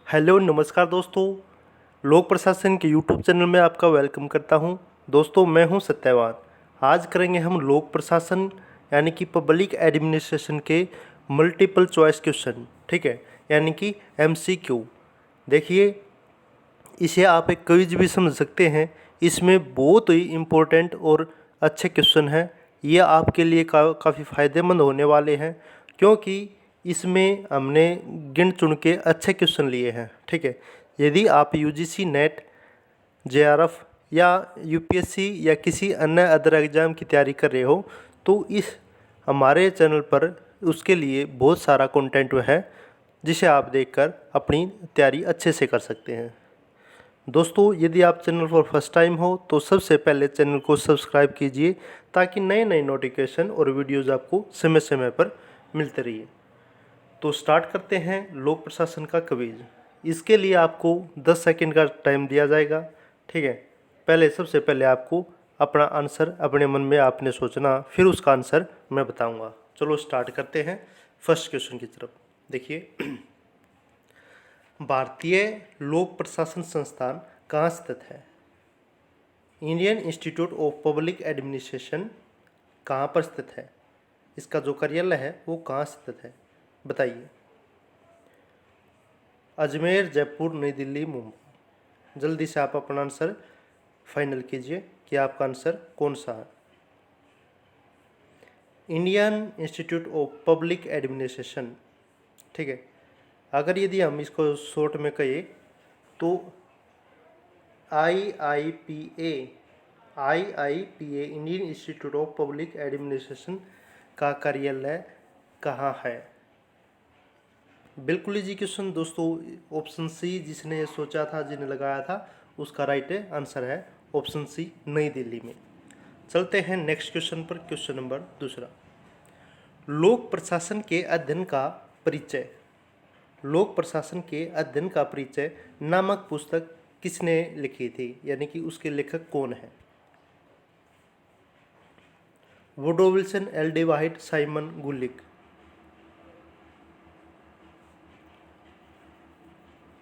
Hello नमस्कार दोस्तों। लोक प्रशासन के यूट्यूब चैनल में आपका वेलकम करता हूं। दोस्तों मैं हूं सत्यवान। आज करेंगे हम लोक प्रशासन यानी कि पब्लिक एडमिनिस्ट्रेशन के मल्टीपल चॉइस क्वेश्चन, ठीक है, यानी कि एमसीक्यू। देखिए, इसे आप एक क्विज भी समझ सकते हैं। इसमें बहुत ही इम्पोर्टेंट और अच्छे क्वेश्चन हैं। ये आपके लिए काफ़ी फ़ायदेमंद होने वाले हैं, क्योंकि इसमें हमने गिन चुन के अच्छे क्वेश्चन लिए हैं, ठीक है। यदि आप यूजीसी नेट, जेआरएफ या यूपीएससी या किसी अन्य अदर एग्ज़ाम की तैयारी कर रहे हो, तो इस हमारे चैनल पर उसके लिए बहुत सारा कंटेंट है, जिसे आप देखकर अपनी तैयारी अच्छे से कर सकते हैं। दोस्तों, यदि आप चैनल पर फर्स्ट टाइम हो तो सबसे पहले चैनल को सब्सक्राइब कीजिए, ताकि नए नए नोटिफिकेशन और वीडियोज़ आपको समय समय पर मिलते रहिए। तो स्टार्ट करते हैं लोक प्रशासन का क्विज। इसके लिए आपको 10 सेकंड का टाइम दिया जाएगा, ठीक है। सबसे पहले आपको अपना आंसर अपने मन में आपने सोचना, फिर उसका आंसर मैं बताऊंगा। चलो स्टार्ट करते हैं फर्स्ट क्वेश्चन की तरफ। देखिए, भारतीय लोक प्रशासन संस्थान कहाँ स्थित है? Indian institute of public administration कहाँ पर स्थित है? इसका जो कार्यालय है वो कहाँ स्थित है, बताइए। अजमेर, जयपुर, नई दिल्ली, मुंबई। जल्दी से आप अपना आंसर फाइनल कीजिए कि आपका आंसर कौन सा है। Indian institute of public administration, ठीक है। अगर यदि हम इसको शॉर्ट में कहें तो IIPA Indian institute of public administration का कार्यालय कहाँ है? बिल्कुल इजी क्वेश्चन दोस्तों। ऑप्शन सी, जिसने सोचा था, जिन्हें लगाया था, उसका राइट आंसर है ऑप्शन सी, नई दिल्ली में। चलते हैं नेक्स्ट क्वेश्चन पर। क्वेश्चन नंबर दूसरा, लोक प्रशासन के अध्ययन का परिचय। लोक प्रशासन के अध्ययन का परिचय नामक पुस्तक किसने लिखी थी, यानी कि उसके लेखक कौन है? Woodrow Wilson, LD White, Simon Gulick.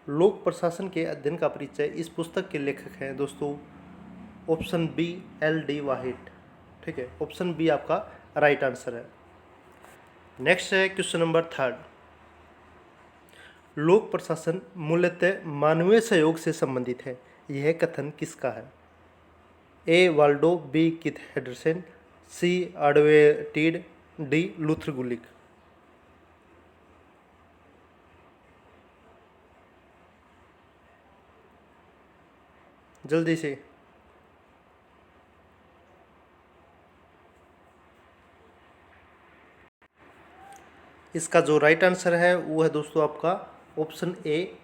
लोक प्रशासन के अध्ययन का परिचय, इस पुस्तक के लेखक हैं दोस्तों ऑप्शन बी, LD वाइट, ठीक है। ऑप्शन बी आपका राइट आंसर है। नेक्स्ट है क्वेश्चन नंबर थर्ड, लोक प्रशासन मूलतः मानवीय सहयोग से संबंधित है, यह कथन किसका है? ए वाल्डो, बी किथ हेडरसन, सी आडवेटीड, डी लूथर गुलिक। जल्दी से। इसका जो राइट आंसर है वो है दोस्तों आपका option A,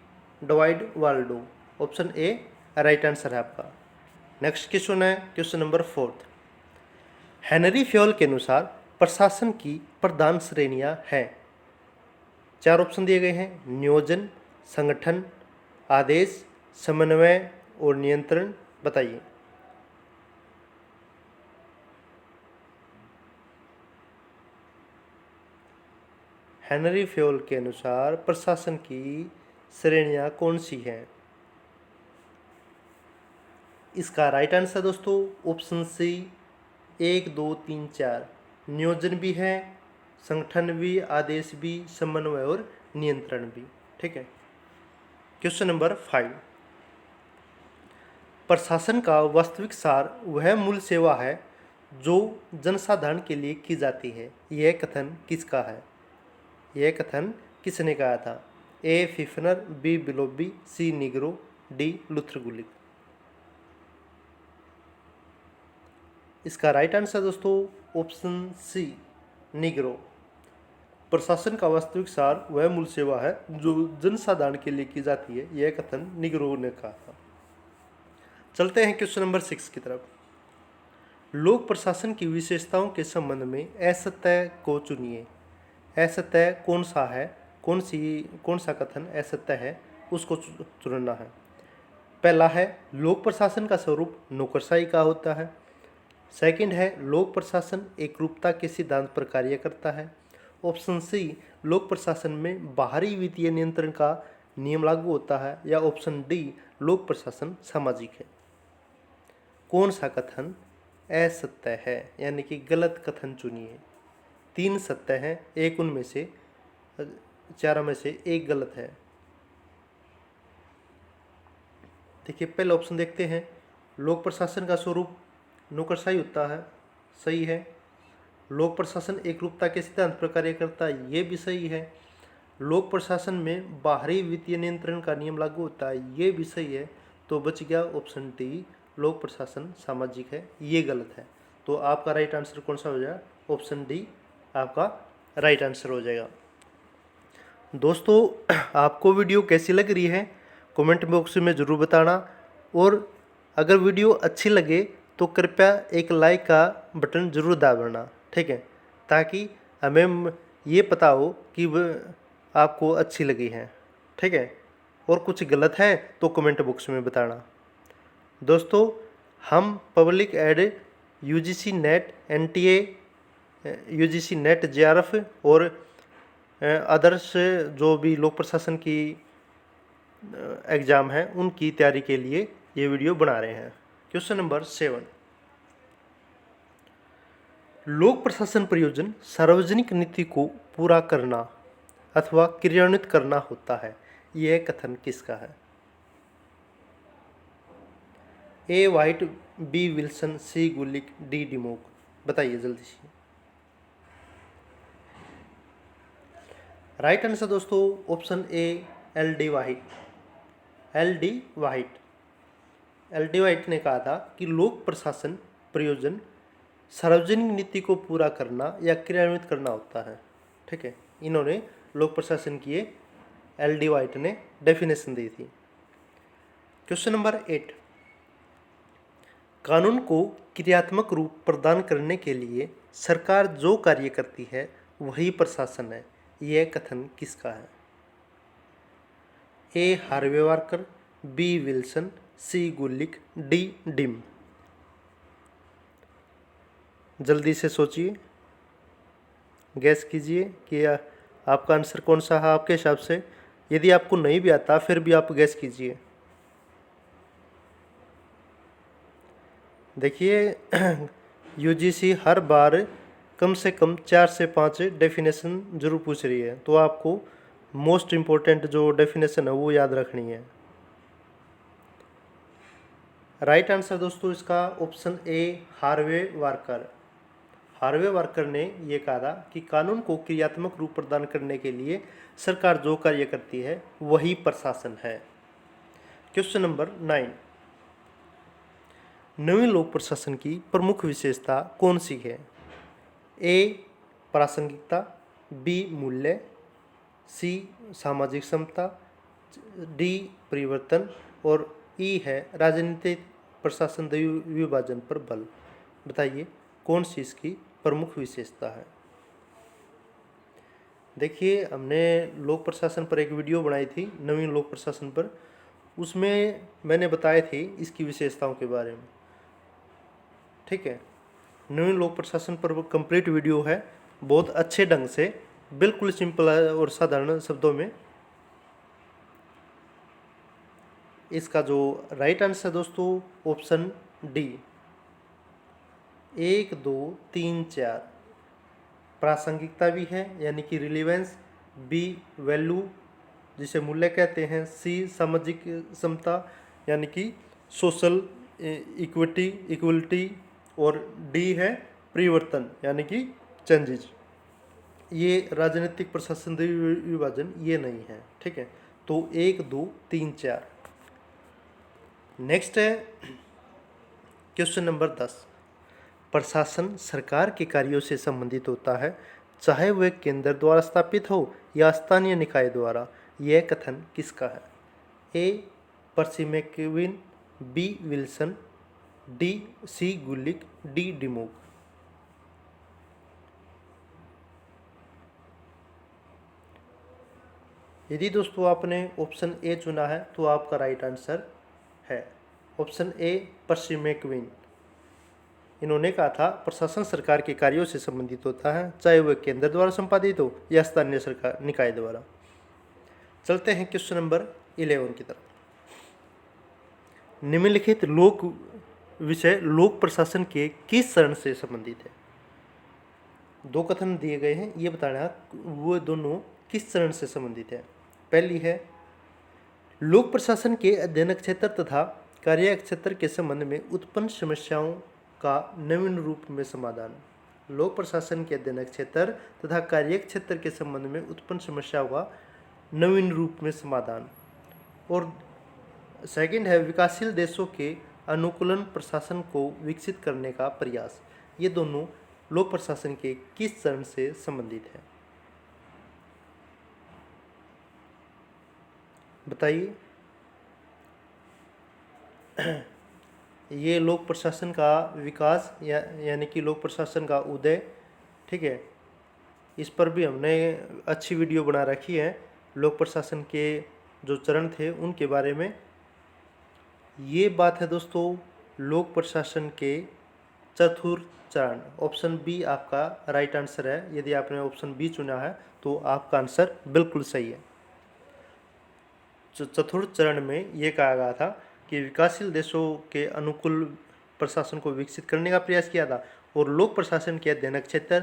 Dwight Waldo. Option A right answer है आपका। नेक्स्ट क्वेश्चन है question number fourth, Henri Fayol के अनुसार प्रशासन की प्रधान श्रेणियां हैं। चार ऑप्शन दिए गए हैं, नियोजन, संगठन, आदेश, समन्वय और नियंत्रण। बताइए। हेनरी फ्योल के अनुसार प्रशासन की श्रेणियां कौन सी हैं? इसका राइट आंसर दोस्तों ऑप्शन सी, 1 2 3 4। नियोजन भी है, संगठन भी, आदेश भी, समन्वय और नियंत्रण भी, ठीक है। क्वेश्चन नंबर 5, प्रशासन का वास्तविक सार वह मूल सेवा है जो जनसाधारण के लिए की जाती है, यह कथन किसका है? यह कथन किसने कहा था? ए फिफनर, बी बिलोबी, सी निग्रो, डी लूथर गुलिक। इसका राइट आंसर दोस्तों ऑप्शन सी, निग्रो। प्रशासन का वास्तविक सार वह मूल सेवा है जो जनसाधारण के लिए की जाती है, यह कथन निग्रो ने कहा था। चलते हैं क्वेश्चन नंबर 6 की तरफ, लोक प्रशासन की विशेषताओं के संबंध में असत्य को चुनिए। असत्य कौन सा है, कौन सा कथन असत्य है, उसको चुनना है। पहला है, लोक प्रशासन का स्वरूप नौकरशाही का होता है। सेकंड है, लोक प्रशासन एकरूपता के सिद्धांत पर कार्य करता है। ऑप्शन सी, लोक प्रशासन में बाहरी वित्तीय नियंत्रण का नियम लागू होता है, या ऑप्शन डी लोक प्रशासन सामाजिक है। कौन सा कथन असत्य है, यानी कि गलत कथन चुनिए। 3 सत्य हैं, एक उनमें से, चारों में से एक गलत है। देखिए पहला ऑप्शन देखते हैं। लोक प्रशासन का स्वरूप नौकरशाही होता है, सही है। लोक प्रशासन एकरूपता के सिद्धांत पर कार्य करता है, ये भी सही है। लोक प्रशासन में बाहरी वित्तीय नियंत्रण का नियम लागू होता है, ये भी सही है। तो बच गया ऑप्शन डी लोक प्रशासन सामाजिक है, ये गलत है। तो आपका राइट आंसर कौन सा हो जाएगा? ऑप्शन डी आपका राइट आंसर हो जाएगा। दोस्तों आपको वीडियो कैसी लग रही है कमेंट बॉक्स में ज़रूर बताना, और अगर वीडियो अच्छी लगे तो कृपया एक लाइक का बटन ज़रूर दबाना, ठीक है, ताकि हमें ये पता हो कि आपको अच्छी लगी है, ठीक है। और कुछ गलत है तो कमेंट बॉक्स में बताना। दोस्तों हम public ad UGC NET, NTA, UGC NET, JRF और अदर्स जो भी लोक प्रशासन की एग्ज़ाम है उनकी तैयारी के लिए ये वीडियो बना रहे हैं। क्वेश्चन नंबर 7, लोक प्रशासन प्रयोजन सार्वजनिक नीति को पूरा करना अथवा क्रियान्वित करना होता है, यह कथन किसका है? ए वाइट, बी विल्सन, सी गुलिक, डी डिमोक। बताइए जल्दी से। राइट आंसर दोस्तों option A L D white. L D white ने कहा था कि लोक प्रशासन प्रयोजन सार्वजनिक नीति को पूरा करना या क्रियान्वित करना होता है, ठीक है। इन्होंने लोक प्रशासन की एल डी वाइट ने डेफिनेशन दी थी। क्वेश्चन नंबर 8, कानून को क्रियात्मक रूप प्रदान करने के लिए सरकार जो कार्य करती है वही प्रशासन है, यह कथन किसका है? ए हार्वे वाकर, बी विल्सन, सी गुलिक, डी डिम। जल्दी से सोचिए, गैस कीजिए कि आपका आंसर कौन सा है आपके हिसाब से। यदि आपको नहीं भी आता फिर भी आप गैस कीजिए। देखिए यूजीसी हर बार कम से कम 4 से 5 डेफिनेशन जरूर पूछ रही है, तो आपको मोस्ट इम्पोर्टेंट जो डेफिनेशन है वो याद रखनी है। राइट आंसर दोस्तों इसका option A Harvey walker. Harvey walker ने ये कहा था कि कानून को क्रियात्मक रूप प्रदान करने के लिए सरकार जो कार्य करती है वही प्रशासन है। क्वेश्चन नंबर 9, नवीन लोक प्रशासन की प्रमुख विशेषता कौन सी है? ए प्रासंगिकता, बी मूल्य, सी सामाजिक समता, डी परिवर्तन, और ई है राजनीतिक प्रशासन विभाजन पर बल। बताइए कौन सी इसकी प्रमुख विशेषता है? देखिए हमने लोक प्रशासन पर एक वीडियो बनाई थी, नवीन लोक प्रशासन पर, उसमें मैंने बताए थे इसकी विशेषताओं के बारे में, ठीक है। नवीन लोक प्रशासन पर वो कंप्लीट वीडियो है, बहुत अच्छे ढंग से, बिल्कुल सिंपल और साधारण शब्दों में। इसका जो राइट आंसर है दोस्तों ऑप्शन डी 1 2 3 4। प्रासंगिकता भी है यानी कि रिलीवेंस, बी वैल्यू जिसे मूल्य कहते हैं, सी सामाजिक समता यानी कि सोशल इक्वलिटी, और डी है परिवर्तन यानी कि चेंजेज। ये राजनीतिक प्रशासन विभाजन ये नहीं है, ठीक है। तो 1 2 3 4। नेक्स्ट है क्वेश्चन नंबर 10, प्रशासन सरकार के कार्यों से संबंधित होता है चाहे वह केंद्र द्वारा स्थापित हो या स्थानीय निकाय द्वारा, यह कथन किसका है? ए पर्सी मैकविन, बी विल्सन, डी सी गुलिक, डी डिमोक। यदि दोस्तों आपने ऑप्शन ए चुना है तो आपका राइट आंसर है ऑप्शन ए पर्सी मैकविन। इन्होंने कहा था प्रशासन सरकार के कार्यों से संबंधित होता है चाहे वह केंद्र द्वारा संपादित हो या स्थानीय सरकार निकाय द्वारा। चलते हैं क्वेश्चन नंबर 11 की तरफ। निम्नलिखित लोक विषय लोक प्रशासन के किस चरण से संबंधित है? दो कथन दिए गए हैं, ये बताना वो दोनों किस चरण से संबंधित है। पहली है लोक प्रशासन के अध्ययन क्षेत्र तथा कार्य क्षेत्र के संबंध में उत्पन्न समस्याओं का नवीन रूप में समाधान। लोक प्रशासन के अध्ययन क्षेत्र तथा कार्य क्षेत्र के संबंध में उत्पन्न समस्याओं का नवीन रूप में समाधान। और सेकंड है विकासशील देशों के अनुकूलन प्रशासन को विकसित करने का प्रयास। ये दोनों लोक प्रशासन के किस चरण से संबंधित है? बताइए। ये लोक प्रशासन का विकास यानी कि लोक प्रशासन का उदय, ठीक है। इस पर भी हमने अच्छी वीडियो बना रखी है, लोक प्रशासन के जो चरण थे उनके बारे में। ये बात है दोस्तों लोक प्रशासन के चतुर्थ चरण। ऑप्शन बी आपका राइट आंसर है। यदि आपने ऑप्शन बी चुना है तो आपका आंसर बिल्कुल सही है। चतुर्थ चरण में ये कहा गया था कि विकासशील देशों के अनुकूल प्रशासन को विकसित करने का प्रयास किया था और लोक प्रशासन के अध्ययन क्षेत्र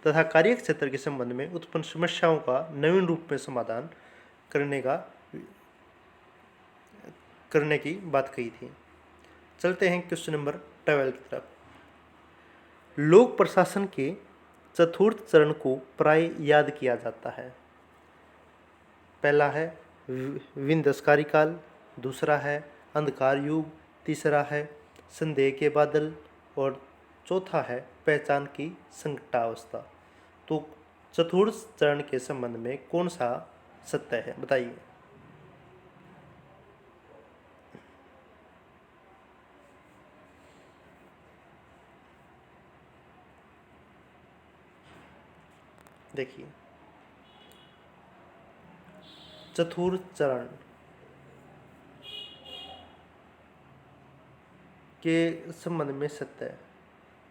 तथा कार्य क्षेत्र के संबंध में उत्पन्न समस्याओं का नवीन रूप में समाधान करने की बात कही थी। चलते हैं क्वेश्चन नंबर 12 की तरफ। लोक प्रशासन के चतुर्थ चरण को प्राय याद किया जाता है। पहला है विंध्यस्कारी काल, दूसरा है अंधकार युग, तीसरा है संदेह के बादल और चौथा है पहचान की संकटावस्था। तो चतुर्थ चरण के संबंध में कौन सा सत्य है, बताइए। देखिए चतुर्थ चरण के संबंध में सत्य है।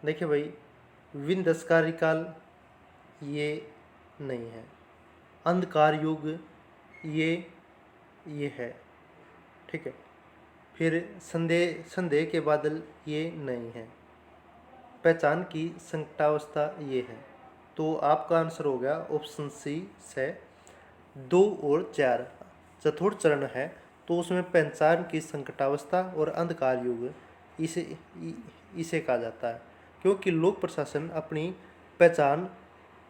देखिए भाई, विंध्यस्कारी काल ये नहीं है, अंधकार युग ये है, ठीक है। फिर संदेह के बादल ये नहीं है, पहचान की संकटावस्था ये है। तो आपका आंसर हो गया ऑप्शन सी से 2 और 4। चतुर्थ चरण है तो उसमें पहचान की संकटावस्था और अंधकार युग इसे कहा जाता है, क्योंकि लोक प्रशासन अपनी पहचान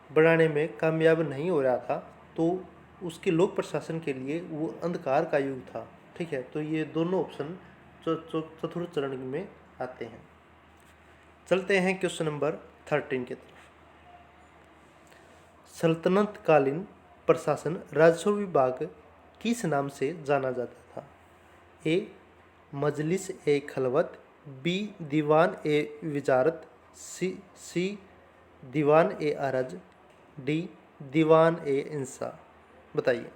बनाने में कामयाब नहीं हो रहा था, तो उसके लोक प्रशासन के लिए वो अंधकार का युग था, ठीक है। तो ये दोनों ऑप्शन चतुर्थ चरण में आते हैं। चलते हैं क्वेश्चन नंबर 13 की तरफ। सल्तनत कालीन प्रशासन राजस्व विभाग किस नाम से जाना जाता था? ए मजलिस ए खलवत, बी दीवान ए विजारत, सी दीवान ए अरज, डी दीवान ए इंसा। बताइए।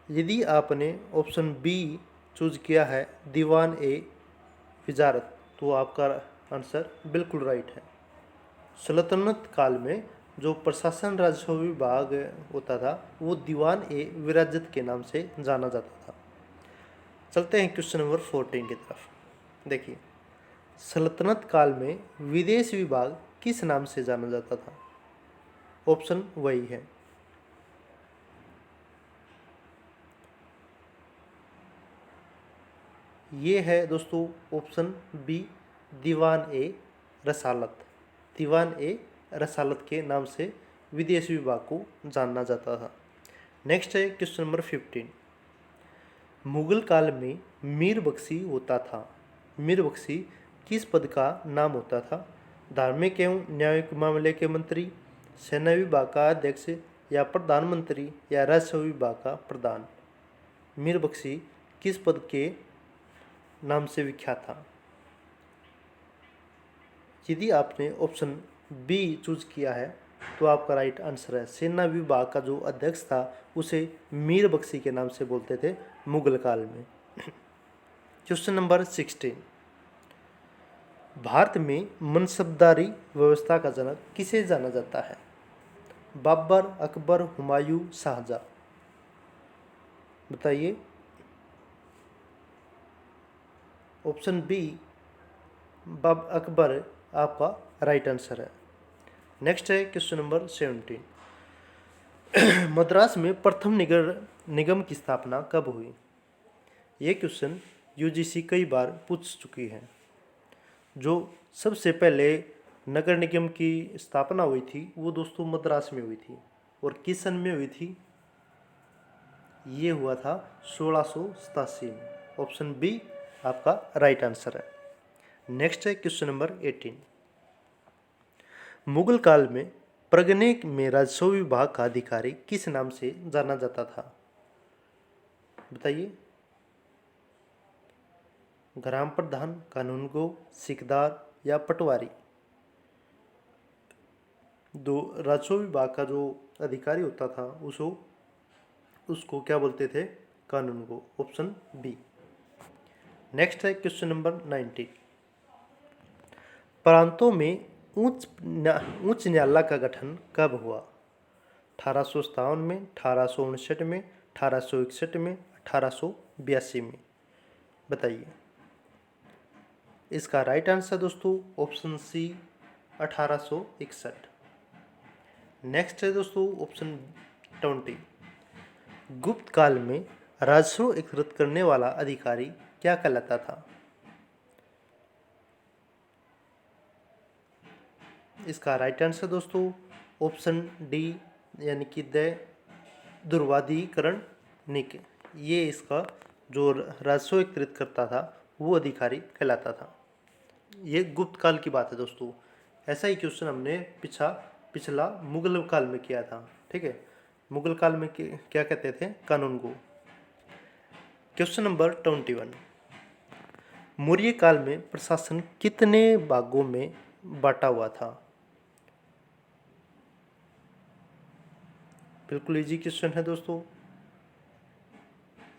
यदि आपने ऑप्शन बी चूज किया है दीवान ए विजारत, तो आपका आंसर बिल्कुल राइट है। सल्तनत काल में जो प्रशासन राजस्व विभाग होता था वो दीवान ए विराजत के नाम से जाना जाता था। चलते हैं क्वेश्चन नंबर 14 की तरफ। देखिए सल्तनत काल में विदेश विभाग किस नाम से जाना जाता था? ऑप्शन वही है। ये है दोस्तों ऑप्शन बी दीवान ए रसालत। दीवान ए रसालत के नाम से विदेश विभाग को जाना जाता था। नेक्स्ट है क्वेश्चन नंबर 15। मुगल काल में मीर बख्शी होता था। मीर बख्शी किस पद का नाम होता था? धार्मिक एवं न्यायिक मामले के मंत्री, सेना विभाग का अध्यक्ष, या प्रधानमंत्री, या राजस्व विभाग का प्रधान। मीर बख्शी किस पद के नाम से विख्यात था? यदि आपने ऑप्शन बी चूज किया है तो आपका राइट आंसर है। सेना विभाग का जो अध्यक्ष था उसे मीर बख्शी के नाम से बोलते थे मुगल काल में। Question number 16। भारत में मनसबदारी व्यवस्था का जनक किसे जाना जाता है? बाबर, अकबर, हुमायूं, शाहजहां। बताइए। ऑप्शन बी अकबर आपका राइट आंसर है। नेक्स्ट है क्वेश्चन नंबर 17। मद्रास में प्रथम निगम की स्थापना कब हुई? ये क्वेश्चन यूजीसी कई बार पूछ चुकी है। जो सबसे पहले नगर निगम की स्थापना हुई थी वो दोस्तों मद्रास में हुई थी। और किस सन में हुई थी? ये हुआ था 1687 में। ऑप्शन बी आपका राइट आंसर है। नेक्स्ट है क्वेश्चन नंबर 18। मुगल काल में प्रगने में राजस्व विभाग का अधिकारी किस नाम से जाना जाता था? बताइए। ग्राम प्रधान, कानूनगो, सिकदार या पटवारी। दो राजस्व विभाग का जो अधिकारी होता था उसको क्या बोलते थे? कानूनगो। Option B. नेक्स्ट है क्वेश्चन नंबर 19। प्रांतों में उच्च न्यायालय का गठन कब हुआ? 1857 में, 1859 में, 1861 में, 1882 में। बताइए। इसका राइट आंसर दोस्तों ऑप्शन सी 1861। नेक्स्ट है दोस्तों ऑप्शन 20। गुप्त काल में राजस्व एकत्रित करने वाला अधिकारी क्या कहलाता था? इसका राइट आंसर दोस्तों ऑप्शन डी यानी कि दुर्वाधिकरण निक। ये इसका जो राजस्व एकत्रित करता था वो अधिकारी कहलाता था। ये गुप्त काल की बात है दोस्तों। ऐसा ही क्वेश्चन हमने पिछला मुगल काल में किया था। ठीक है। मुगल काल में क्या कहते थे? कानून को। Question number 21। मौर्य काल में प्रशासन कितने भागों में बांटा हुआ था? बिल्कुल इजी क्वेश्चन है दोस्तों।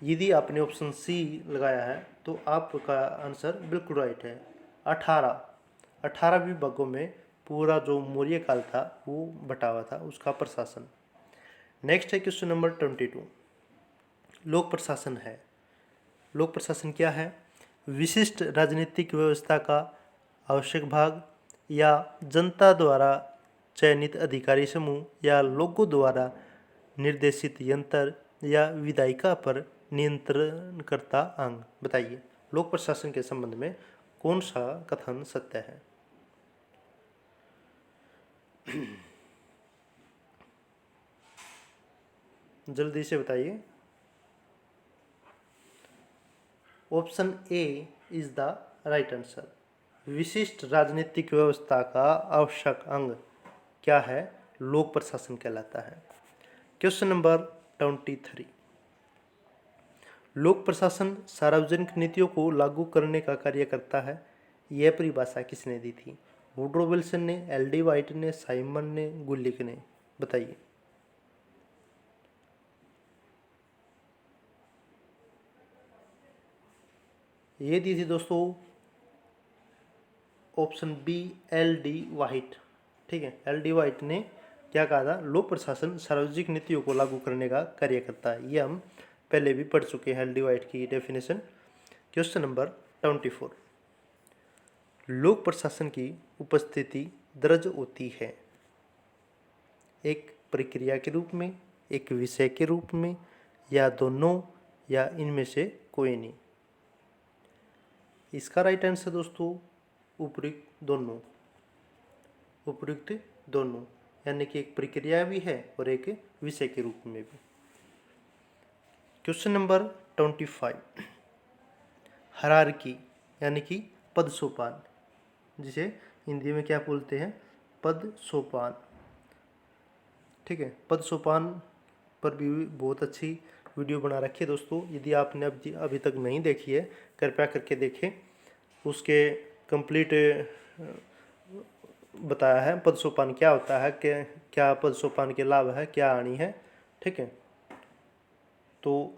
यदि आपने ऑप्शन सी लगाया है तो आपका आंसर बिल्कुल राइट है। 18 विभागों में पूरा जो मौर्य काल था वो बटा हुआ था उसका प्रशासन। नेक्स्ट है क्वेश्चन नंबर 22। लोक प्रशासन है। लोक प्रशासन क्या है? विशिष्ट राजनीतिक व्यवस्था का आवश्यक भाग या जनता द्वारा चयनित अधिकारी समूह या लोगों द्वारा निर्देशित यंत्र या विधायिका पर नियंत्रण करता अंग। बताइए। लोक प्रशासन के संबंध में कौन सा कथन सत्य है? जल्दी से बताइए। Option A is the right answer. विशिष्ट राजनीतिक व्यवस्था का आवश्यक अंग क्या है? लोक प्रशासन कहलाता है। Question number 23। लोक प्रशासन सार्वजनिक नीतियों को लागू करने का कार्य करता है। यह परिभाषा किसने दी थी? वुड्रो विल्सन ने, एल.डी. वाइट ने, साइमन ने, गुलिक ने। बताइए। ये दी थी दोस्तों ऑप्शन बी एल.डी. वाइट। ठीक है। एल.डी. वाइट ने क्या कहा था? लोक प्रशासन सार्वजनिक नीतियों को लागू करने का कार्य करता है। ये हम पहले भी पढ़ चुके हैं एल.डी. वाइट की डेफिनेशन। Question number 24। लोक प्रशासन की उपस्थिति दर्ज होती है एक प्रक्रिया के रूप में, एक विषय के रूप में, या दोनों, या इनमें से कोई नहीं। इसका राइट आंसर दोस्तों उपयुक्त दोनों। उपयुक्त दोनों यानी कि एक प्रक्रिया भी है और एक विषय के रूप में भी। Question number 25। हायरार्की यानी कि पद सोपान, जिसे हिंदी में क्या बोलते हैं? पद सोपान। ठीक है। पद सोपान पर भी बहुत अच्छी वीडियो बना रखी है दोस्तों। यदि आपने अभी तक नहीं देखी है कृपया करके देखें। उसके कंप्लीट बताया है पद सोपान क्या होता है, क्या पद सोपान के लाभ है, क्या हानि है। ठीक है। तो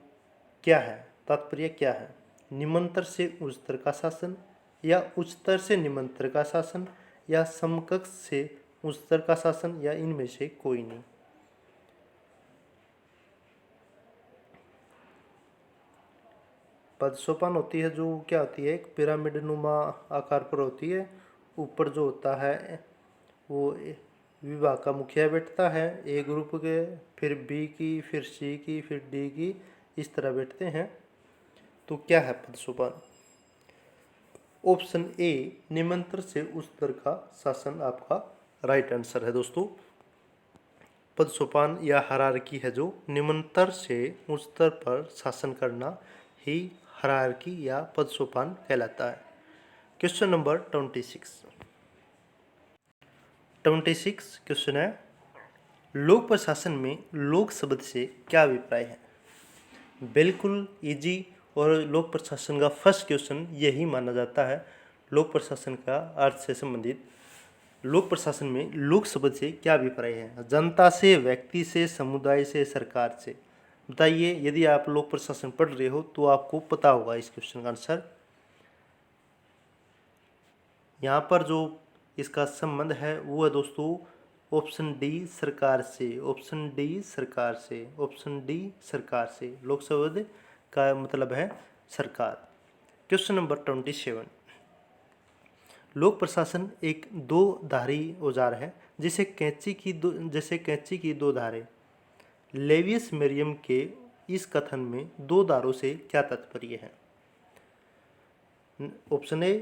क्या है तात्पर्य? क्या है? निम्न स्तर से उच्च स्तर का शासन, या उच्च स्तर से निम्न स्तर का शासन, या समकक्ष से उच्च स्तर का शासन, या इनमें से कोई नहीं। पदसोपान होती है जो क्या होती है, एक पिरामिड नुमा आकार पर होती है। ऊपर जो होता है वो विभाग का मुखिया बैठता है ए ग्रुप के, फिर बी की, फिर सी की, फिर डी की, इस तरह बैठते हैं। तो क्या है पदसोपान? ऑप्शन ए निम्नतर से उच्च स्तर का शासन आपका राइट आंसर है दोस्तों। पदसोपान या हायरार्की है जो निम्नतर से उच्च स्तर पर शासन करना ही हायरार्की या पदसोपान कहलाता है। क्वेश्चन नंबर 26 क्वेश्चन है, लोक प्रशासन में लोक शब्द से क्या अभिप्राय है? बिल्कुल इजी, और लोक प्रशासन का फर्स्ट क्वेश्चन यही माना जाता है। लोक प्रशासन का अर्थ से संबंधित लोक प्रशासन में लोक शब्द से क्या अभिप्राय है? जनता से, व्यक्ति से, समुदाय से, सरकार से। बताइए, यदि आप लोक प्रशासन पढ़ रहे हो तो आपको पता होगा इस क्वेश्चन का आंसर। यहाँ पर जो इसका संबंध है वो है दोस्तों ऑप्शन डी सरकार से, ऑप्शन डी सरकार से, ऑप्शन डी सरकार से। लोक शब्द का मतलब है सरकार। क्वेश्चन नंबर 27, लोक प्रशासन एक दो धारी औजार है जैसे कैंची की दो धारें। लेवियस मेरियम के इस कथन में दो धारों से क्या तात्पर्य है? ऑप्शन ए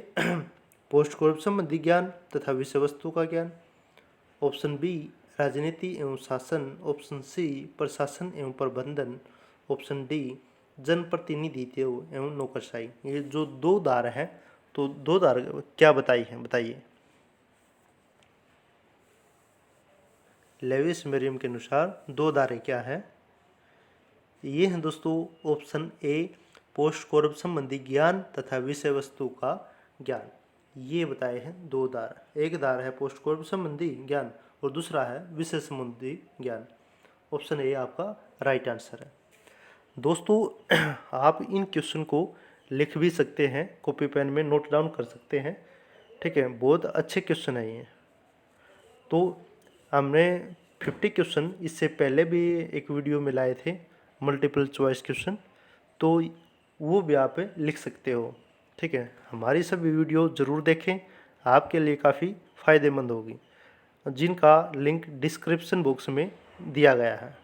पोस्ट कोर्प संबंधी ज्ञान तथा विषय वस्तु का ज्ञान, ऑप्शन बी राजनीति एवं शासन, ऑप्शन सी प्रशासन एवं प्रबंधन, ऑप्शन डी जनप्रतिनिधित्व एवं नौकरशाही। ये जो दो धार हैं, तो दो धार क्या बताई हैं, बताइए। लेविस मेरियम के अनुसार दो धारें क्या है? ये हैं दोस्तों ऑप्शन ए पोस्ट कोर्प संबंधी ज्ञान तथा विषय वस्तु का ज्ञान। ये बताए हैं दो धार। एक धार है पोस्ट कोर्प संबंधी ज्ञान और दूसरा है विषय संबंधी ज्ञान। ऑप्शन ए आपका राइट आंसर है। दोस्तों आप इन क्वेश्चन को लिख भी सकते हैं, कॉपी पेन में नोट डाउन कर सकते हैं, ठीक है। बहुत अच्छे क्वेश्चन है ये। तो हमने 50 क्वेश्चन इससे पहले भी एक वीडियो में लाए थे, मल्टीपल चॉइस क्वेश्चन, तो वो भी आप लिख सकते हो, ठीक है। हमारी सभी वीडियो ज़रूर देखें, आपके लिए काफ़ी फ़ायदेमंद होगी, जिनका लिंक डिस्क्रिप्शन बॉक्स में दिया गया है।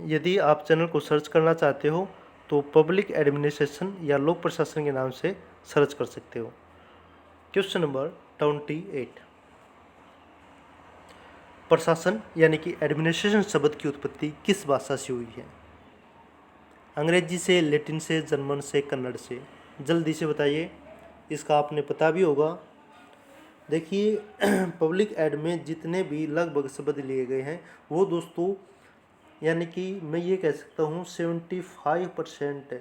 यदि आप चैनल को सर्च करना चाहते हो तो पब्लिक एडमिनिस्ट्रेशन या लोक प्रशासन के नाम से सर्च कर सकते हो। क्वेश्चन नंबर 28, प्रशासन यानी कि एडमिनिस्ट्रेशन शब्द की उत्पत्ति किस भाषा से हुई है? अंग्रेजी से, लैटिन से, जर्मन से, कन्नड़ से। जल्दी से बताइए, इसका आपने पता भी होगा। देखिए पब्लिक एड में जितने भी लगभग शब्द लिए गए हैं वो दोस्तों, यानी कि मैं ये कह सकता हूँ 75%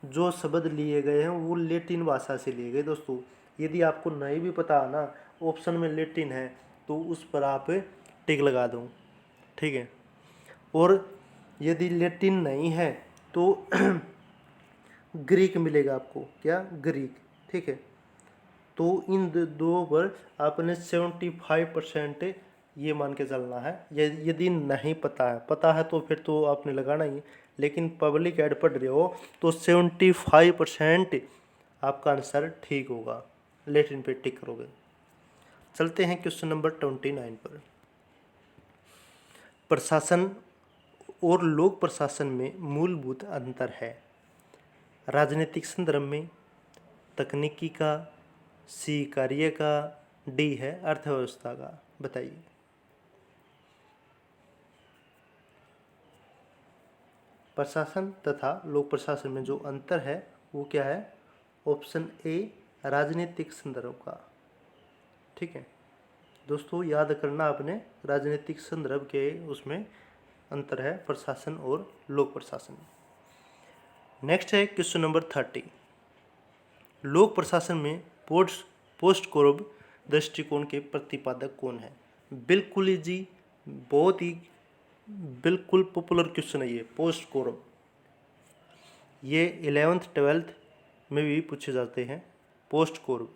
जो शब्द लिए गए हैं वो लैटिन भाषा से लिए गए दोस्तों। यदि आपको नहीं भी पता है ना, ऑप्शन में लैटिन है तो उस पर आप टिक लगा दो, ठीक है। और यदि लैटिन नहीं है तो ग्रीक मिलेगा आपको, क्या, ग्रीक, ठीक है। तो इन दो पर आपने 75% ये मान के चलना है। यदि नहीं पता है तो फिर तो आपने लगाना ही, लेकिन पब्लिक एड पढ़ रहे हो तो 75% आपका आंसर ठीक होगा, लैटिन पे टिक करोगे। चलते हैं क्वेश्चन नंबर 29 पर। प्रशासन और लोक प्रशासन में मूलभूत अंतर है। राजनीतिक संदर्भ में, तकनीकी का, सी कार्य का, डी है अर्थव्यवस्था का। बताइए। प्रशासन तथा लोक प्रशासन में जो अंतर है वो क्या है? ऑप्शन ए राजनीतिक संदर्भ का, ठीक है दोस्तों, याद करना आपने, राजनीतिक संदर्भ के उसमें अंतर है प्रशासन और लोक प्रशासन। नेक्स्ट है क्वेश्चन नंबर 30, लोक प्रशासन में पोस्ट कोर्प दृष्टिकोण के प्रतिपादक कौन है? बिल्कुल इजी, बहुत ही बिल्कुल पॉपुलर क्वेश्चन है ये पोस्ट कोर्प। ये 11th 12th में भी पूछे जाते हैं पोस्ट कोर्प।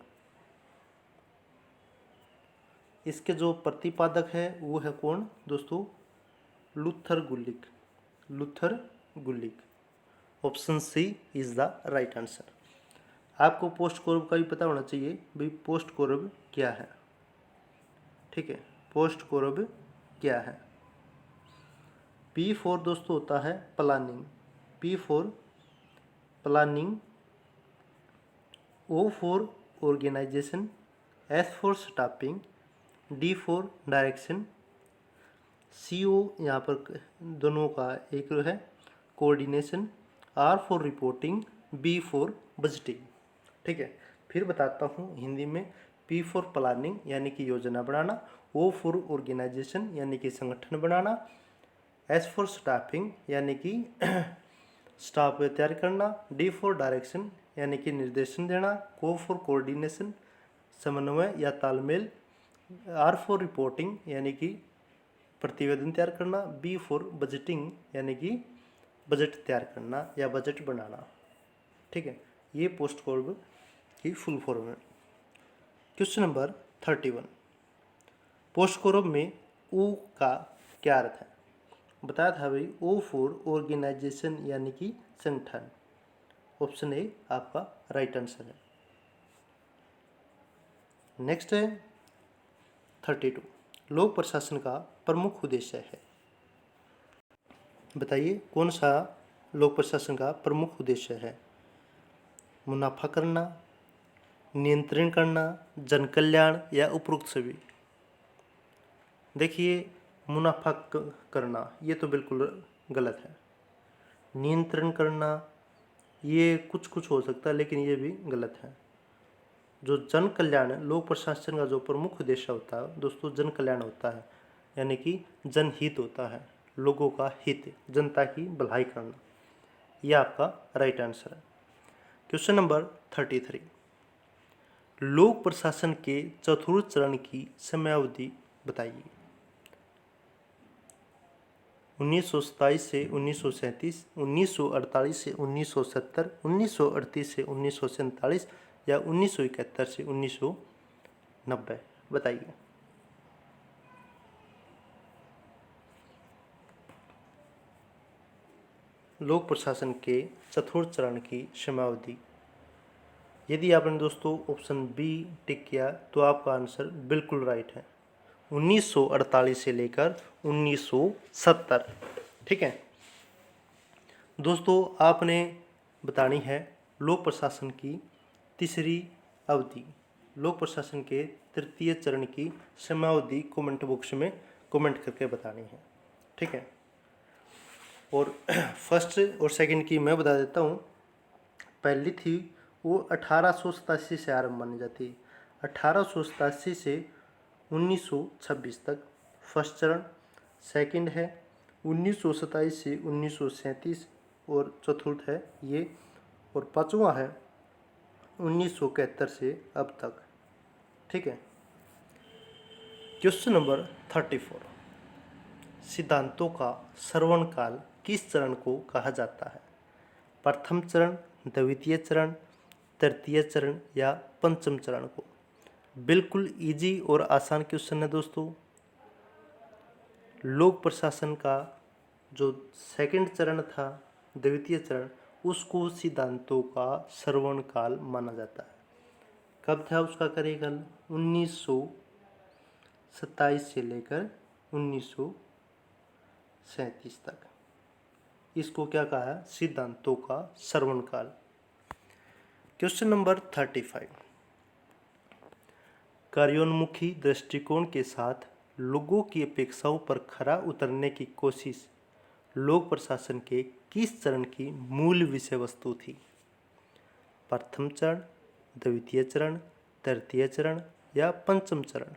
इसके जो प्रतिपादक है वो है कौन दोस्तों? Luther Gulick, Luther Gulick. Option C is the right answer. आपको पोस्ट कोरब का भी पता होना चाहिए भाई पोस्ट कोरब क्या है। ठीक है, पोस्ट कोरब क्या है। पी फॉर दोस्तों होता है planning, P for planning, O for organisation, S for staffing, D for direction, C O यहाँ पर दोनों का एक है coordination, R for reporting, B for budgeting. ठीक है, फिर बताता हूँ हिंदी में। पी फॉर प्लानिंग यानी कि योजना बनाना, ओ फॉर ऑर्गेनाइजेशन यानी कि संगठन बनाना, एस फॉर स्टाफिंग यानी कि स्टाफ तैयार करना, डी फॉर डायरेक्शन यानी कि निर्देशन देना, को फॉर कोऑर्डिनेशन समन्वय या तालमेल, आर फॉर रिपोर्टिंग यानी कि प्रतिवेदन तैयार करना, बी फॉर बजटिंग यानी कि बजट तैयार करना या बजट बनाना। ठीक है, ये पोस्ट कोरब की फुल फॉर्म है। क्वेश्चन नंबर 31, पोस्ट कोरब में ओ का क्या अर्थ है। बताया था भाई ओ फॉर ऑर्गेनाइजेशन यानी कि संगठन। ऑप्शन ए आपका राइट आंसर है। नेक्स्ट है 32, लोक प्रशासन का प्रमुख उद्देश्य है। बताइए कौन सा लोक प्रशासन का प्रमुख उद्देश्य है। मुनाफा करना, नियंत्रण करना, जन कल्याण या उपरोक्त सभी। देखिए मुनाफा करना ये तो बिल्कुल गलत है। नियंत्रण करना ये कुछ कुछ हो सकता है लेकिन ये भी गलत है। जो जन कल्याण लोक प्रशासन का जो प्रमुख उद्देश्य होता है दोस्तों जन कल्याण होता है, यानी कि जनहित होता है, लोगों का हित, जनता की भलाई करना। यह आपका राइट आंसर है। क्वेश्चन नंबर 33, लोक प्रशासन के चतुर्थ चरण की समयावधि बताइए। 1927 से 1937, 1948 से 1970, 1938 से 1947 या 1971 से 1990 बताइए। लोक प्रशासन के चतुर्थ चरण की समयावधि। यदि आपने दोस्तों ऑप्शन बी टिक किया तो आपका आंसर बिल्कुल राइट है, 1948 से लेकर 1970। ठीक है दोस्तों, आपने बतानी है लोक प्रशासन की तीसरी अवधि, लोक प्रशासन के तृतीय चरण की समयावधि कमेंट बॉक्स में कमेंट करके बतानी है। ठीक है, और फर्स्ट और सेकंड की मैं बता देता हूँ। पहली थी वो 1887 से आरंभ मानी जाती है, 1887 से 1926 तक फर्स्ट चरण। सेकंड है 1927 से 1937 और चतुर्थ है ये, और पांचवा है 1971 से अब तक। ठीक है, क्वेश्चन नंबर 34, सिद्धांतों का श्रवण काल किस चरण को कहा जाता है। प्रथम चरण, द्वितीय चरण, तृतीय चरण या पंचम चरण को। बिल्कुल इजी और आसान क्वेश्चन है दोस्तों। लोक प्रशासन का जो सेकंड चरण था, द्वितीय चरण, उसको सिद्धांतों का श्रवण काल माना जाता है। कब था उसका कार्यकाल, 1927 से लेकर 1937 तक। इसको क्या कहा है, सिद्धांतों का श्रवण काल। क्वेश्चन नंबर 35, कार्योन्मुखी दृष्टिकोण के साथ लोगों की अपेक्षाओं पर खरा उतरने की कोशिश लोक प्रशासन के किस चरण की मूल विषय वस्तु थी। प्रथम चरण, द्वितीय चरण, तृतीय चरण या पंचम चरण।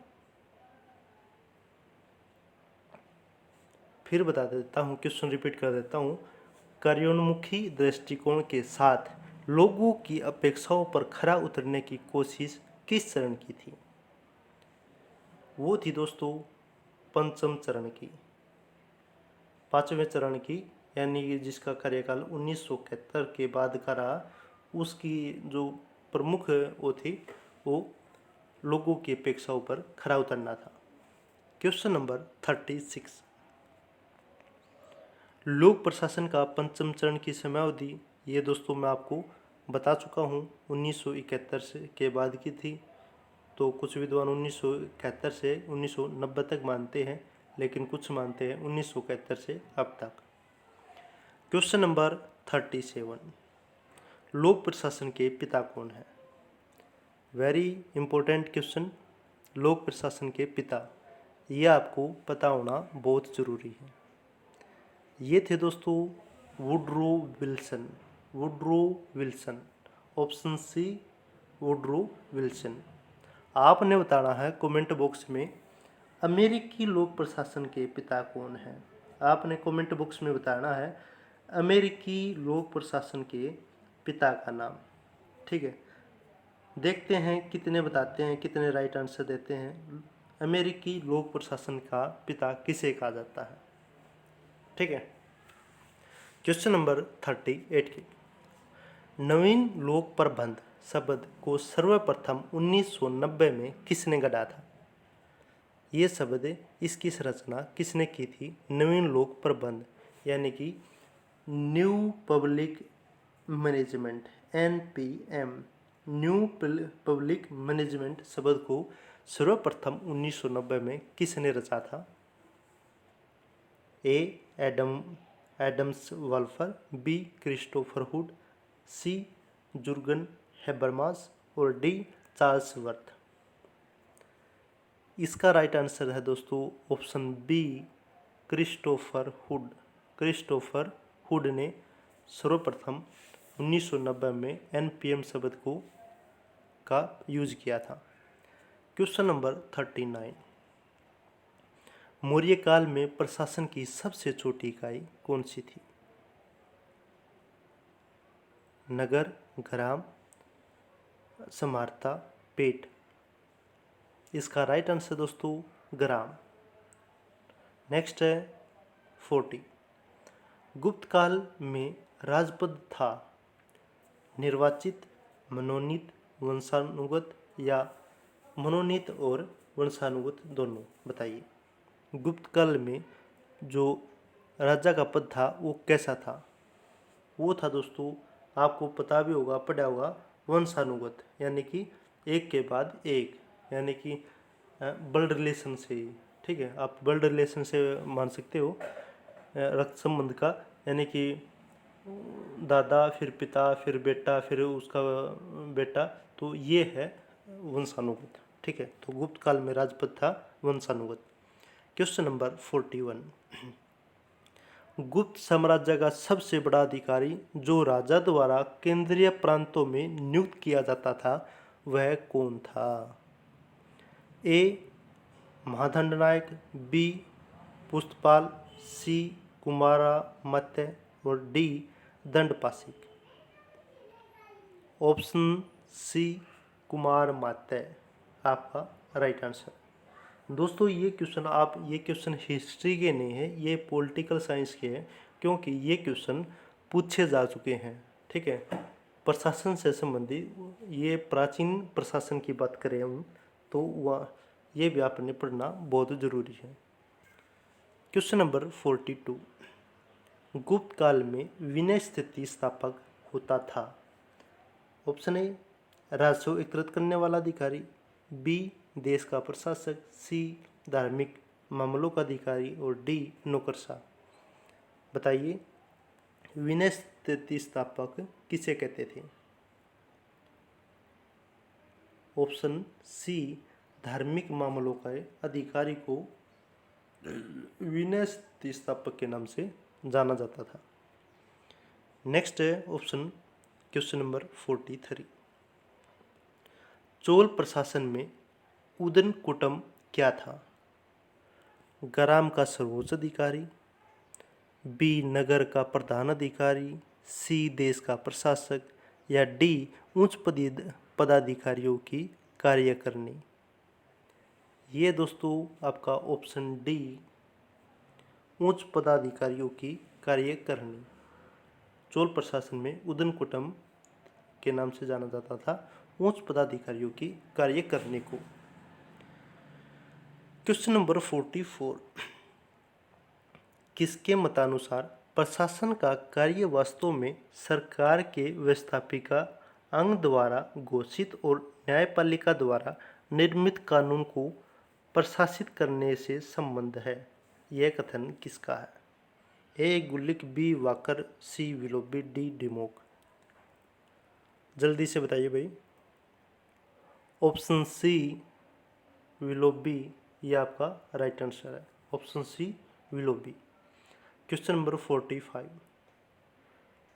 फिर बता देता हूँ, क्वेश्चन रिपीट कर देता हूँ। कार्योन्मुखी दृष्टिकोण के साथ लोगों की अपेक्षाओं पर खरा उतरने की कोशिश किस चरण की थी। वो थी दोस्तों पंचम चरण की, पांचवें चरण की, यानी जिसका कार्यकाल 1971 के बाद का रहा। उसकी जो प्रमुख वो थी वो लोगों की अपेक्षाओं पर खरा उतरना था। क्वेश्चन नंबर 36, लोक प्रशासन का पंचम चरण की समयावधि ये दोस्तों मैं आपको बता चुका हूँ, 1971 से के बाद की थी। तो कुछ विद्वान 1971 से 1990 तक मानते हैं, लेकिन कुछ मानते हैं 1971 से अब तक। क्वेश्चन नंबर 37, लोक प्रशासन के पिता कौन है? Very important question. लोक प्रशासन के पिता, ये आपको पता होना बहुत ज़रूरी है। ये थे दोस्तों Woodrow Wilson. Woodrow Wilson, option C Woodrow Wilson. आपने बताना है कमेंट बॉक्स में अमेरिकी लोक प्रशासन के पिता कौन हैं। आपने कमेंट बॉक्स में बताना है अमेरिकी लोक प्रशासन के पिता का नाम। ठीक है, देखते हैं कितने बताते हैं, कितने राइट आंसर देते हैं। अमेरिकी लोक प्रशासन का पिता किसे कहा जाता है? ठीक है, क्वेश्चन नंबर 38 की, नवीन लोक प्रबंध शब्द को सर्वप्रथम 1990 में किसने गढ़ा था? ये शब्द, इसकी संरचना किसने की थी? नवीन लोक प्रबंध यानी कि new public management, NPM, new public management शब्द को सर्वप्रथम 1990 में किसने रचा था? A Adams Wolfer, B Christopher Hood, C Jurgen Habermas और डी चार्ल्स वर्थ। इसका राइट आंसर है दोस्तों option B Christopher Hood. Christopher Hood ने सर्वप्रथम 1990 में NPM शब्द को का यूज किया था। क्वेश्चन नंबर 39, मौर्य काल में प्रशासन की सबसे छोटी इकाई कौन सी थी? नगर, ग्राम, समारता, पेट। इसका राइट आंसर दोस्तों ग्राम। नेक्स्ट है 40, गुप्त काल में राजपद था निर्वाचित, मनोनीत, वंशानुगत या मनोनीत और वंशानुगत दोनों? बताइए। गुप्त काल में जो राजा का पद था वो कैसा था? वो था दोस्तों, आपको पता भी होगा, पढ़ा होगा, वंशानुगत, यानी कि एक के बाद एक, यानी कि ब्लड रिलेशन से। ठीक है, आप ब्लड रिलेशन से मान सकते हो, रक्त संबंध का, यानी कि दादा फिर पिता फिर बेटा फिर उसका बेटा, तो ये है वंशानुगत। ठीक है, तो गुप्त काल में राजपद था वंशानुगत। क्वेश्चन नंबर 41, गुप्त साम्राज्य का सबसे बड़ा अधिकारी जो राजा द्वारा केंद्रीय प्रांतों में नियुक्त किया जाता था वह कौन था? ए महादंडनायक, बी पुष्पपाल, सी कुमारामात्य और डी दंडपाशिक। ऑप्शन सी कुमारमात्य आपका राइट आंसर। दोस्तों ये क्वेश्चन हिस्ट्री के नहीं है, ये पॉलिटिकल साइंस के हैं, क्योंकि ये क्वेश्चन पूछे जा चुके हैं। ठीक है, प्रशासन से संबंधित, ये प्राचीन प्रशासन की बात करें हम तो वह ये भी आपने पढ़ना बहुत ज़रूरी है। क्वेश्चन नंबर 42, गुप्त काल में विनय स्थिति स्थापक होता था? ऑप्शन ए राजस्व एकत्रित करने वाला अधिकारी, बी देश का प्रशासक, सी धार्मिक मामलों का अधिकारी और डी नौकरशाह। बताइए, विनय स्थिति स्थापक किसे कहते थे? ऑप्शन सी धार्मिक मामलों का अधिकारी को विनय स्थिति स्थापक के नाम से जाना जाता था। नेक्स्ट है ऑप्शन क्वेश्चन नंबर 43, चोल प्रशासन में उदन कुटम क्या था? ग्राम का सर्वोच्च अधिकारी, बी नगर का प्रधान अधिकारी, सी देश का प्रशासक या डी उच्च पदाधिकारियों की कार्यकारिणी। ये दोस्तों आपका ऑप्शन डी उच्च पदाधिकारियों की कार्यकारिणी। चोल प्रशासन में उदन कुटम के नाम से जाना जाता था उच्च पदाधिकारियों की कार्यकारिणी को। क्वेश्चन नंबर 44, किसके मतानुसार प्रशासन का कार्य वास्तव में सरकार के व्यवस्थापिका अंग द्वारा घोषित और न्यायपालिका द्वारा निर्मित कानून को प्रशासित करने से संबंध है। यह कथन किसका है? A Gulick, B Walker, C Willoughby, D Dimock. जल्दी से बताइए भाई। ऑप्शन सी विलोबी ये आपका राइट आंसर है। Option C Willoughby. Question number 45।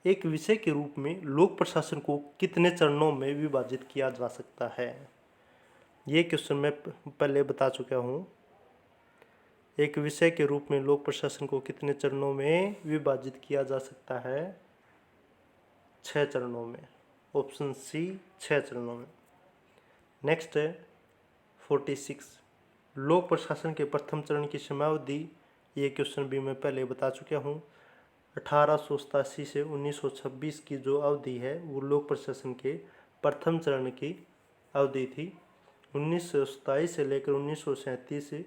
एक विषय के रूप में लोक प्रशासन को कितने चरणों में विभाजित किया जा सकता है? ये क्वेश्चन मैं पहले बता चुका हूँ। एक विषय के रूप में लोक प्रशासन को कितने चरणों में विभाजित किया जा सकता है? 6 चरणों में। ऑप्शन सी 6 चरणों में। नेक्स्ट है 46। लोक प्रशासन के प्रथम चरण की समयावधि, ये क्वेश्चन भी मैं पहले बता चुका हूँ। 1887 से 1926 की जो अवधि है वो लोक प्रशासन के प्रथम चरण की अवधि थी। 1927 से लेकर 1937 से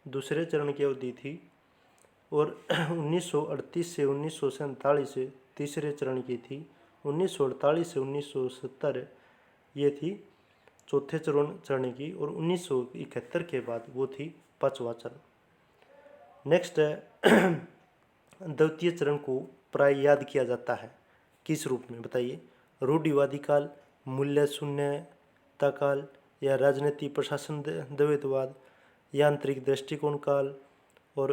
दूसरे चरण की अवधि थी और 1938 से 1947 से तीसरे चरण की थी। 1948 से 1970 ये थी चौथे चरण की और 1971 के बाद वो थी 5वां चरण। नेक्स्ट है द्वितीय चरण को प्राय याद किया जाता है किस रूप में? बताइए। रूढ़िवादी काल, मूल्य शून्यता काल, या राजनीतिक प्रशासन द्वैतवाद, यांत्रिक दृष्टिकोण काल, और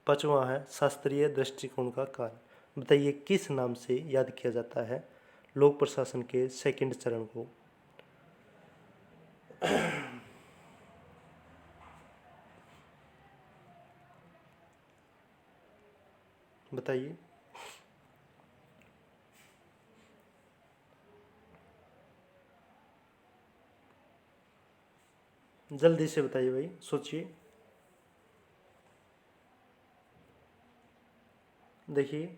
5वां है शास्त्रीय दृष्टिकोण का काल। बताइए किस नाम से याद किया जाता है लोक प्रशासन के सेकंड चरण को? बताइए। जल्दी से बताइए भाई, सोचिए। देखिए,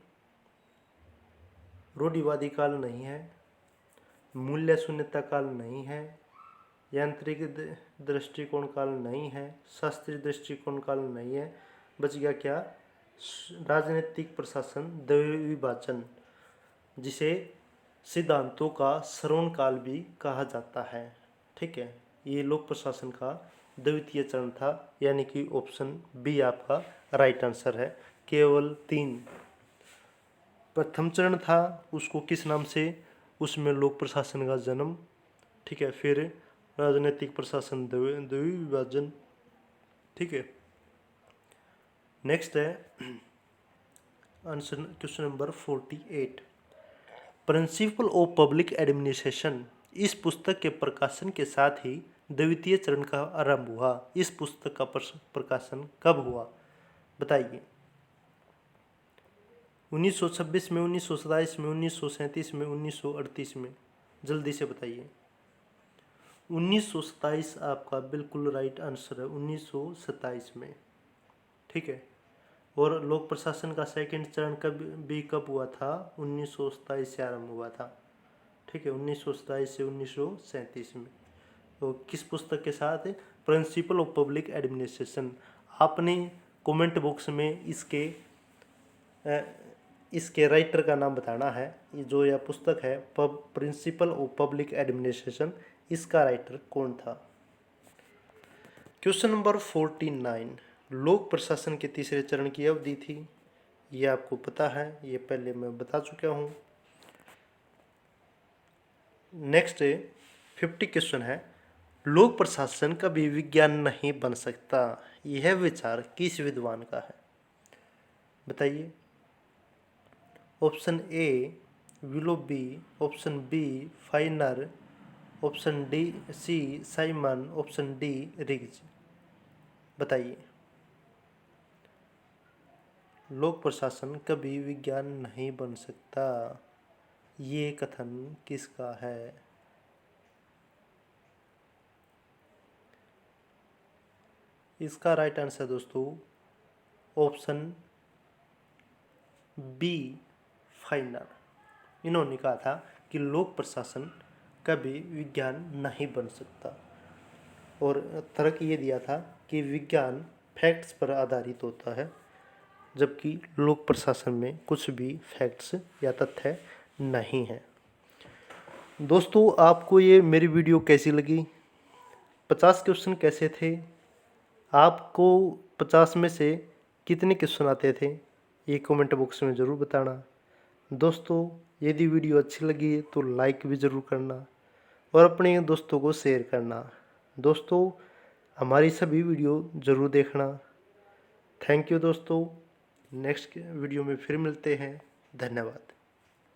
रूढ़िवादी काल नहीं है, मूल्य शून्यता काल नहीं है, यांत्रिक दृष्टिकोण काल नहीं है, शास्त्रीय दृष्टिकोण काल नहीं है। बच गया क्या? राजनीतिक प्रशासन द्विविभाजन, जिसे सिद्धांतों का श्रवण काल भी कहा जाता है। ठीक है, ये लोक प्रशासन का द्वितीय चरण था, यानी कि ऑप्शन बी आपका राइट आंसर है। केवल 3 प्रथम चरण था, उसको किस नाम से? उसमें लोक प्रशासन का जन्म। ठीक है, फिर राजनीतिक प्रशासन द्विविभाजन। ठीक है। नेक्स्ट है answer question number 48। Principle of public administration, इस पुस्तक के प्रकाशन के साथ ही द्वितीय चरण का आरंभ हुआ। इस पुस्तक का प्रकाशन कब हुआ? बताइए। 1926 में, 1927 में, 1937 में, 1938 में। जल्दी से बताइए। 1927 आपका बिल्कुल राइट आंसर है। 1927 में। ठीक है। और लोक प्रशासन का सेकंड चरण कब हुआ था? 1927 से आरंभ हुआ था। ठीक है, 1927 से 1937 में। तो किस पुस्तक के साथ? Principle of public administration. आपने कमेंट बॉक्स में इसके राइटर का नाम बताना है। ये जो यह पुस्तक है प्रिंसिपल ऑफ पब्लिक एडमिनिस्ट्रेशन, इसका राइटर कौन था? Question number 49। लोक प्रशासन के तीसरे चरण की अवधि थी, ये आपको पता है, ये पहले मैं बता चुका हूँ। नेक्स्ट 50 क्वेश्चन है, लोक प्रशासन कभी विज्ञान नहीं बन सकता, यह विचार किस विद्वान का है? बताइए। Option A Willoughby, option B Finer, option D C Simon, option D Riggs. बताइए। लोक प्रशासन कभी विज्ञान नहीं बन सकता, ये कथन किसका है? इसका राइट आंसर दोस्तों ऑप्शन बी फाइनर। इन्होंने कहा था कि लोक प्रशासन कभी विज्ञान नहीं बन सकता, और तर्क ये दिया था कि विज्ञान फैक्ट्स पर आधारित होता है, जबकि लोक प्रशासन में कुछ भी फैक्ट्स या तथ्य नहीं है। दोस्तों, आपको ये मेरी वीडियो कैसी लगी? 50 क्वेश्चन कैसे थे? आपको 50 में से कितने क्वेश्चन आते थे? ये कमेंट बॉक्स में ज़रूर बताना। दोस्तों, यदि वीडियो अच्छी लगी तो लाइक भी ज़रूर करना और अपने दोस्तों को शेयर करना। दोस्तों, हमारी सभी वीडियो ज़रूर देखना। थैंक यू दोस्तों। नेक्स्ट वीडियो में फिर मिलते हैं। धन्यवाद।